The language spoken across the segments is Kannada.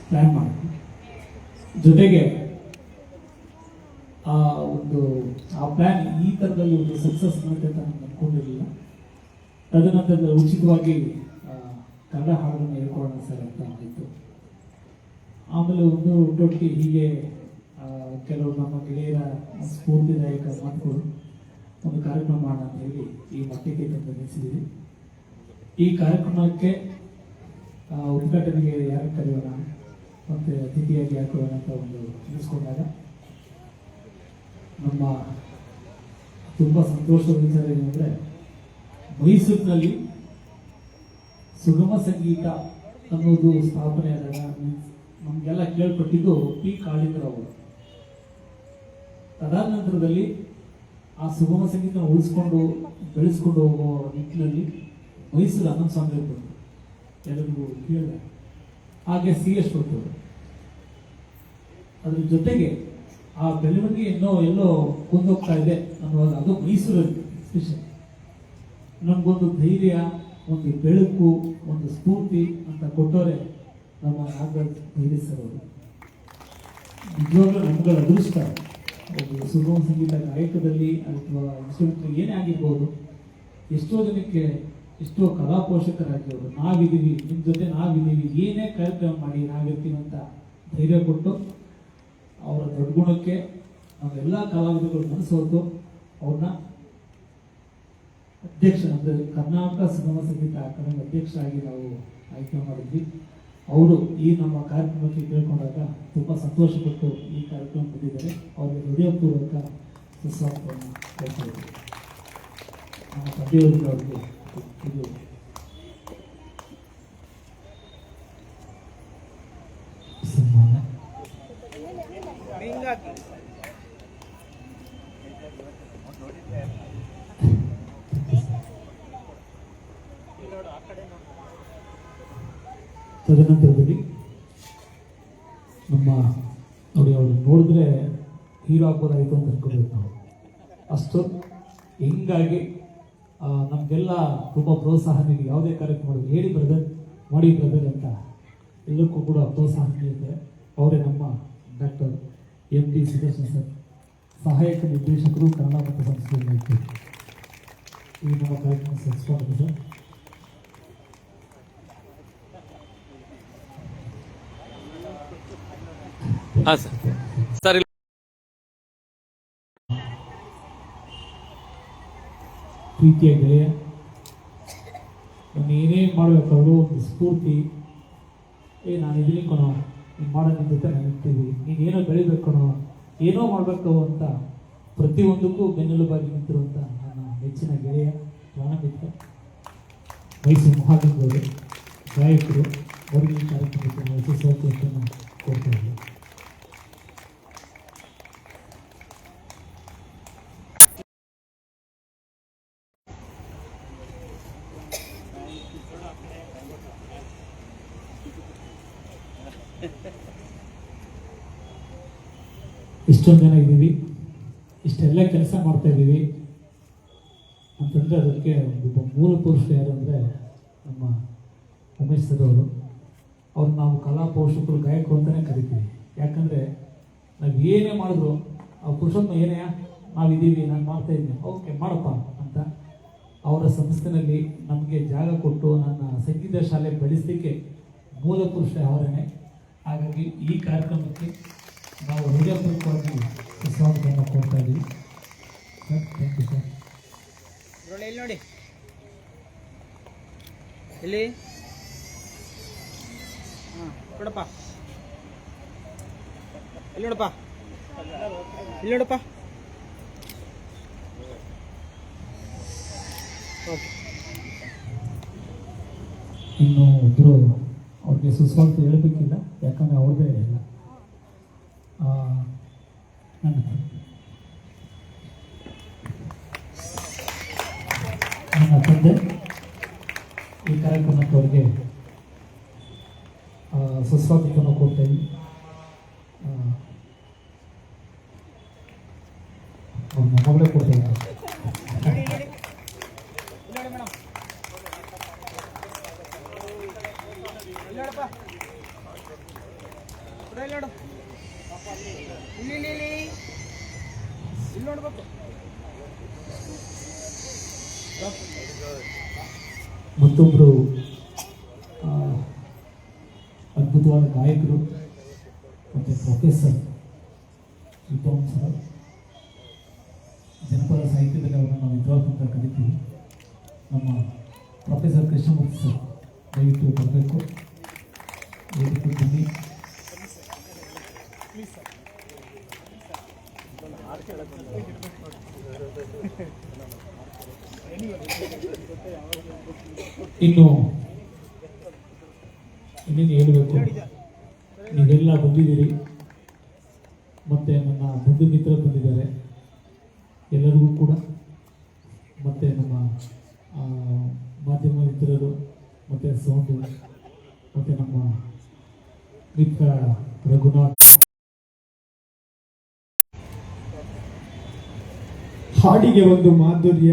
ಪ್ಲ್ಯಾನ್ ಮಾಡಿದ್ವಿ. ಜೊತೆಗೆ ಆ ಪ್ಲ್ಯಾನ್ ಈ ಥರದಲ್ಲಿ ಒಂದು ಸಕ್ಸಸ್ ಮಾಡುತ್ತೆ ಅಂತ ನಾನು ಅಂದ್ಕೊಂಡಿರಲಿಲ್ಲ. ತದನಂತರದಲ್ಲಿ ಉಚಿತವಾಗಿ ಕನ್ನಡ ಹಾಡನ್ನು ಹೇಳ್ಕೊಳ್ಳೋಣ ಸರ್ ಅಂತ ಆಯಿತು. ಆಮೇಲೆ ಒಟ್ಟೊಟ್ಟಿಗೆ ಹೀಗೆ ಕೆಲವು ನಮ್ಮ ಗೆಳೆಯರ ಸ್ಫೂರ್ತಿದಾಯಕ ಮಾತುಗಳು ಒಂದು ಕಾರ್ಯಕ್ರಮ ಮಾಡೋಣ ಅಂತ ಹೇಳಿ ಈ ಮಟ್ಟಿಗೆ ತಂದು ನಿಲ್ಲಿಸಿದ್ದೀವಿ. ಈ ಕಾರ್ಯಕ್ರಮಕ್ಕೆ ಉದ್ಘಾಟನೆಗೆ ಯಾರು ಕರೆಯೋಣ ಮತ್ತು ಅತಿಥಿಯಾಗಿ ಹಾಕೋಣ ಅಂತ ಒಂದು ನಿಲ್ಲಿಸ್ಕೊಂಡಾಗ ನಮ್ಮ ತುಂಬ ಸಂತೋಷದ ವಿಚಾರ ಏನಂದರೆ, ಮೈಸೂರಿನಲ್ಲಿ ಸುಗಮ ಸಂಗೀತ ಅನ್ನೋದು ಸ್ಥಾಪನೆ ಆದಾಗ ನಮಗೆಲ್ಲ ಕೇಳ್ಪಟ್ಟಿದ್ದು ಪಿ ಕಾಳಿಂಗರ ಅವರು. ತದಾದ ನಂತರದಲ್ಲಿ ಆ ಸುಗಮ ಸಂಗೀತ ಉಳಿಸ್ಕೊಂಡು ಬೆಳೆಸ್ಕೊಂಡು ಹೋಗೋ ನಿಟ್ಟಿನಲ್ಲಿ ಮೈಸೂರು ಆನಂದ ಸ್ವಾಮಿ ಬಂದರು, ಎಲ್ಲರಿಗೂ ಕೇಳಿದೆ. ಹಾಗೆ CS ಕೊಟ್ಟರು. ಅದ್ರ ಜೊತೆಗೆ ಆ ಬೆಳವಣಿಗೆ ಎಲ್ಲೋ ಕೊಂದೋಗ್ತಾ ಇದೆ ಅನ್ನುವಾಗ ಅದು ಮೈಸೂರಲ್ಲಿ ಸ್ಪೆಷಲ್. ನಮಗೊಂದು ಧೈರ್ಯ, ಒಂದು ಬೆಳಕು, ಒಂದು ಸ್ಫೂರ್ತಿ ಅಂತ ಕೊಟ್ಟವರೇ ನಮ್ಮ ನಾಗರಾಜ್ ಧೈರ್ಯ ಸರ್ ಅವರು. ನಿಜವಾಗ್ಲೂ ನಮ್ಗಳ ಅದೃಷ್ಟ. ಒಂದು ಸುಗಮ ಸಂಗೀತ ಗಾಯಕದಲ್ಲಿ ಅಥವಾ ಇನ್ಸ್ಟ್ರೂಮೆಂಟ್ ಏನೇ ಆಗಿರ್ಬೋದು, ಎಷ್ಟೋ ಜನಕ್ಕೆ ಎಷ್ಟೋ ಕಲಾ ಪೋಷಕರಾಗಿರೋರು ನಾವಿದ್ದೀವಿ, ನಿಮ್ಮ ಜೊತೆ ನಾವಿದ್ದೀವಿ, ಏನೇ ಕಾರ್ಯಕ್ರಮ ಮಾಡಿ ನಾವಿರ್ತೀವಿ ಅಂತ ಧೈರ್ಯ ಕೊಟ್ಟು ಅವರ ದೊಡ್ಡ ಗುಣಕ್ಕೆ ನಾವೆಲ್ಲ ಕಲಾವಿದಗಳು ಮನಸ್ಸು ಹೊತ್ತು ಅವ್ರನ್ನ ಅಧ್ಯಕ್ಷ ಅಂದರೆ ಕರ್ನಾಟಕ ಸುಗಮ ಸಂಗೀತ ಅಕಾಡೆಮಿ ಅಧ್ಯಕ್ಷರಾಗಿ ನಾವು ಆಯ್ಕೆ ಮಾಡಿದ್ವಿ. ಅವರು ಈ ನಮ್ಮ ಕಾರ್ಯಕ್ರಮಕ್ಕೆ ಕೇಳ್ಕೊಂಡಾಗ ತುಂಬ ಸಂತೋಷಪಟ್ಟು ಈ ಕಾರ್ಯಕ್ರಮ ಬಂದಿದ್ದಾರೆ. ಅವರಿಗೆ ಹೃದಯಪೂರ್ವಕ ಸುಸ್ವಾಗತವನ್ನು ಕೊಡ್ತಾ ಇದ್ದೀವಿ. ನಮ್ಮ ತಂದೆಯವರಿಗೆ ಅವರಿಗೆ ಇದು ಸನ್ಮಾನ. ತದನಂತರದಲ್ಲಿ ನಮ್ಮ ನೋಡಿ, ಅವರು ನೋಡಿದ್ರೆ ಹೀರೋ ಆಗ್ಬೋದಾಗಿತ್ತು ಅಂತ ಅನ್ಕೋಬೇಕು ನಾವು. ಅಷ್ಟು ಹಿಂಗಾಗಿ ನಮಗೆಲ್ಲ ತುಂಬ ಪ್ರೋತ್ಸಾಹ ನೀಡಿ ಯಾವುದೇ ಕಾರ್ಯಕ್ರಮ ಮಾಡೋದು ಹೇಳಿ ಬ್ರದರ್, ಮಾಡಿ ಬ್ರದರ್ ಅಂತ ಎಲ್ಲಕ್ಕೂ ಕೂಡ ಪ್ರೋತ್ಸಾಹ ನೀಡಿದ್ದಾರೆ. ಅವರೇ ನಮ್ಮ ಡಾಕ್ಟರ್ MD ಸುದರ್ಶನ್ ಸರ್, ಸಹಾಯಕ ನಿರ್ದೇಶಕರು ಕನ್ನಡ ಮತ್ತು ಸಂಸ್ಕೃತಿ ಇಲಾಖೆ. ಈ ನಮ್ಮ ಕಾರ್ಯಕ್ರಮ ಸ್ವಾಗತ ಸರ್. ಸರ್ ಪ್ರೀತಿಯ ಗೆಳೆಯ, ನಾನು ಏನೇ ಮಾಡಬೇಕಾದ್ರೂ ಒಂದು ಸ್ಫೂರ್ತಿ, ನಾನು ಇದೀನಿ ಕಣೋ, ನೀನು ಮಾಡೋ ನಿನ್ನ ಜೊತೆ ನಾನು ಇರ್ತೀವಿ, ನೀನೇನೋ ಬೆಳಿಬೇಕು ಕಣೋ, ಏನೋ ಮಾಡಬೇಕು ಅಂತ ಪ್ರತಿಯೊಂದಕ್ಕೂ ಬೆನ್ನೆಲುಬಾಗಿ ನಿಂತಿರುವಂಥ ನನ್ನ ನೆಚ್ಚಿನ ಗೆಳೆಯ ಪ್ರಾಣಮಿತ್ರ ಮೈಸೂರು ಮಹಾಲಿಂಗವರು, ಗಾಯಕರು. ಅವರಿಗೆ ಈ ಕಾರ್ಯಕ್ರಮಕ್ಕೆ ನಾವು ಸುಸ್ವಾಗತವನ್ನು ಕೊಡ್ತಾ ಇದ್ದೀವಿ. ಇಷ್ಟೊಂದು ಜನ ಇದ್ದೀವಿ, ಇಷ್ಟೆಲ್ಲ ಕೆಲಸ ಮಾಡ್ತಾ ಇದ್ದೀವಿ ಅಂತಂದರೆ ಅದಕ್ಕೆ ಒಬ್ಬ ಮೂಲ ಪುರುಷರು ಯಾರು ಅಂದರೆ ನಮ್ಮ ಉಮೇಶ್ ಸರ್ ಅವರು. ಅವ್ರು ನಾವು ಕಲಾ ಪೋಷಕರು, ಗಾಯಕರು ಅಂತಲೇ ಕರಿತೀವಿ. ಯಾಕಂದರೆ ನಾವು ಏನೇ ಮಾಡಿದ್ರು ಆ ಪುರುಷತ್ವ ಏನೇ ನಾವಿದ್ದೀವಿ, ನಾನು ಮಾಡ್ತಾಯಿದ್ದೀನಿ, ಓಕೆ ಮಾಡಪ್ಪ ಅಂತ ಅವರ ಸಂಸ್ಥೆಯಲ್ಲಿ ನಮಗೆ ಜಾಗ ಕೊಟ್ಟು ನನ್ನ ಸಂಗೀತ ಶಾಲೆ ಬೆಳೆಸಲಿಕ್ಕೆ ಮೂಲ ಪುರುಷ ಅವರೇ. ಹಾಗಾಗಿ ಈ ಕಾರ್ಯಕ್ರಮಕ್ಕೆ ನಾವು ಹೃದಯಪೂರ್ವಕವಾಗಿ ಸ್ವಾಗತವನ್ನು ಕೊಡ್ತಾ ಇದ್ದೀವಿ ಸರ್. Thank you sir. ಇಲ್ಲಿ ನೋಡಿ, ಇಲ್ಲಿ ನೋಡಪ್ಪ, ಇಲ್ಲಿ ನೋಡಪ್ಪ, ಇಲ್ಲಿ ನೋಡಪ್ಪ. ಓಕೆ, ಇನ್ನು ಒಬ್ಬರು ಅವ್ರಿಗೆ ಸುಸ್ವಾಗತ ಹೇಳಬೇಕಿಲ್ಲ, ಯಾಕಂದರೆ ಅವ್ರದ್ದೇ ಇಲ್ಲ. ನನ್ನ ತಂದೆ ಈ ಕಾರ್ಯಕ್ರಮಕ್ಕೆ ಅವರಿಗೆ ಸುಸ್ವಾಗತವನ್ನು ಕೊಡ್ತಾ ಇದ್ವಿ. ಅವ್ರ ಮೊಮ್ಮಗಳೇ ಕೊಡ್ತಾ ಇದ್ದಾರೆ. ಇಲ್ಲಿ ನೋಡು ಇಲ್ಲಿ ಇಲ್ಲಿ ಇಲ್ಲಿ ಇಲ್ಲಿ ನೋಡ್ಬೇಕು ಮತ್ತೊಬ್ಬರು ಅದ್ಭುತವಾದ ಗಾಯಕರು ಮತ್ತು ಪ್ರೊಫೆಸರ್ ವಿದ್ವಾಂಸರು, ಜನಪದ ಸಾಹಿತ್ಯದಲ್ಲಿ ಅವರನ್ನು ನಾವು ವಿದ್ವಾಂಸ ಅಂತ ಕರಿತೀವಿ. ನಮ್ಮ ಪ್ರೊಫೆಸರ್ ಕೃಷ್ಣಮೂರ್ತಿ ಸರ್ ದಯವಿಟ್ಟು ಬರಬೇಕು. ದಯವಿಟ್ಟು ಬನ್ನಿ. ಇನ್ನು ಇನ್ನೇನು ಹೇಳಬೇಕು, ನೀವೆಲ್ಲ ಬಂದಿದ್ದೀರಿ, ಮತ್ತು ನನ್ನ ಬಂಧು ಮಿತ್ರರು ಬಂದಿದ್ದಾರೆ ಎಲ್ಲರಿಗೂ ಕೂಡ, ಮತ್ತು ನಮ್ಮ ಮಾಧ್ಯಮ ಮಿತ್ರರು, ಮತ್ತು ಸೌಂಡು, ಮತ್ತು ನಮ್ಮ ಮಿತ್ರ ರಘುನಾಥ್. ಹಾಡಿಗೆ ಒಂದು ಮಾಧುರ್ಯ,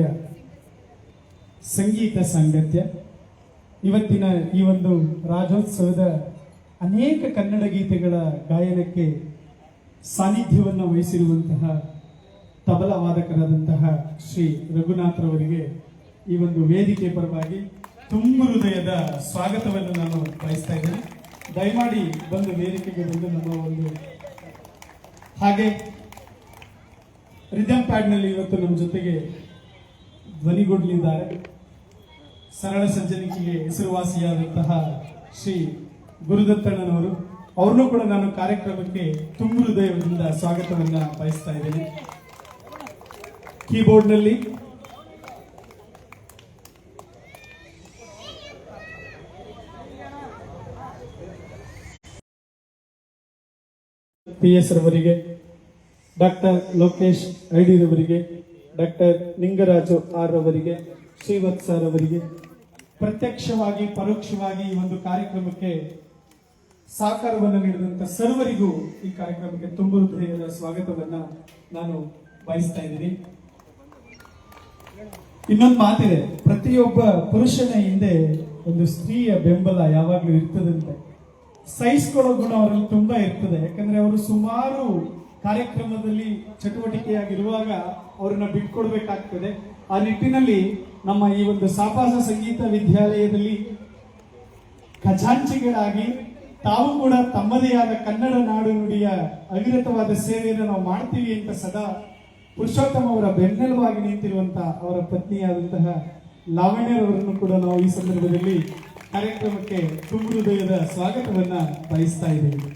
ಸಂಗೀತ ಸಾಂಗತ್ಯ. ಇವತ್ತಿನ ಈ ಒಂದು ರಾಜ್ಯೋತ್ಸವದ ಅನೇಕ ಕನ್ನಡ ಗೀತೆಗಳ ಗಾಯನಕ್ಕೆ ಸಾನ್ನಿಧ್ಯವನ್ನು ವಹಿಸಿರುವಂತಹ ತಬಲಾ ವಾದಕರಾದಂತಹ ಶ್ರೀ ರಘುನಾಥ್ರವರಿಗೆ ಈ ಒಂದು ವೇದಿಕೆ ಪರವಾಗಿ ತುಂಬ ಹೃದಯದ ಸ್ವಾಗತವನ್ನು ನಾನು ಬಯಸ್ತಾ ಇದ್ದೇನೆ. ದಯಮಾಡಿ ಬಂದು ವೇದಿಕೆಗೆ ಬಂದು ನಮ್ಮ ಒಂದು ಹಾಗೆ ರಿದಮ್ ಪ್ಯಾಡ್ನಲ್ಲಿ ಇವತ್ತು ನಮ್ಮ ಜೊತೆಗೆ ಧ್ವನಿಗೂಡಲಿದ್ದಾರೆ ಸರಳ ಸಜ್ಜನಿಕೆಗೆ ಹೆಸರುವಾಸಿಯಾದಂತಹ ಶ್ರೀ ಗುರುದತ್ತಣ್ಣನವರು. ಅವ್ರನ್ನೂ ಕೂಡ ನಾನು ಕಾರ್ಯಕ್ರಮಕ್ಕೆ ತುಂಬ ಹೃದಯದಿಂದ ಸ್ವಾಗತವನ್ನ ಬಯಸ್ತಾ ಇದ್ದೇನೆ. ಕೀಬೋರ್ಡ್ನಲ್ಲಿ PS ರವರಿಗೆ, ಡಾಕ್ಟರ್ ಲೋಕೇಶ್ ಐಡಿ ರವರಿಗೆ, ಡಾಕ್ಟರ್ ನಿಂಗರಾಜು ಆರ್ ರವರಿಗೆ, ಶ್ರೀವತ್ಸ ರವರಿಗೆ, ಪ್ರತ್ಯಕ್ಷವಾಗಿ ಪರೋಕ್ಷವಾಗಿ ಈ ಒಂದು ಕಾರ್ಯಕ್ರಮಕ್ಕೆ ಸಹಕಾರವನ್ನು ನೀಡಿದಂತ ಸರ್ವರಿಗೂ ಈ ಕಾರ್ಯಕ್ರಮಕ್ಕೆ ತುಂಬ ಹೃದಯದ ಸ್ವಾಗತವನ್ನ ನಾನು ಬಯಸ್ತಾ ಇದ್ದೀನಿ. ಇನ್ನೊಂದು ಮಾತಿದೆ, ಪ್ರತಿಯೊಬ್ಬ ಪುರುಷನ ಹಿಂದೆ ಒಂದು ಸ್ತ್ರೀಯ ಬೆಂಬಲ ಯಾವಾಗ್ಲೂ ಇರ್ತದಂತೆ. ಸಹಿಸ್ಕೊಳ್ಳೋ ಗುಣ ಅವರಲ್ಲಿ ತುಂಬಾ ಇರ್ತದೆ. ಯಾಕಂದ್ರೆ ಅವರು ಸುಮಾರು ಕಾರ್ಯಕ್ರಮದಲ್ಲಿ ಚಟುವಟಿಕೆಯಾಗಿರುವಾಗ ಅವ್ರನ್ನ ಬಿಟ್ಕೊಡ್ಬೇಕಾಗ್ತದೆ. ಆ ನಿಟ್ಟಿನಲ್ಲಿ ನಮ್ಮ ಈ ಒಂದು ಸಾಪಾಸ ಸಂಗೀತ ವಿದ್ಯಾಲಯದಲ್ಲಿ ಖಜಾಂಚಿಗಳಾಗಿ ತಾವು ಕೂಡ ತಮ್ಮದೇ ಆದ ಕನ್ನಡ ನಾಡು ನುಡಿಯ ಅವಿರತವಾದ ಸೇವೆಯನ್ನು ನಾವು ಮಾಡ್ತೀವಿ ಅಂತ ಸದಾ ಪುರುಷೋತ್ತಮ ಅವರ ಬೆನ್ನೆಲುಬಾಗಿ ನಿಂತಿರುವಂತಹ ಅವರ ಪತ್ನಿಯಾದಂತಹ ಲಾವಣ್ಯರವರನ್ನು ಕೂಡ ನಾವು ಈ ಸಂದರ್ಭದಲ್ಲಿ ಕಾರ್ಯಕ್ರಮಕ್ಕೆ ತುಂಬ ಹೃದಯದ ಸ್ವಾಗತವನ್ನ ಬಯಸ್ತಾ ಇದ್ದೇವೆ.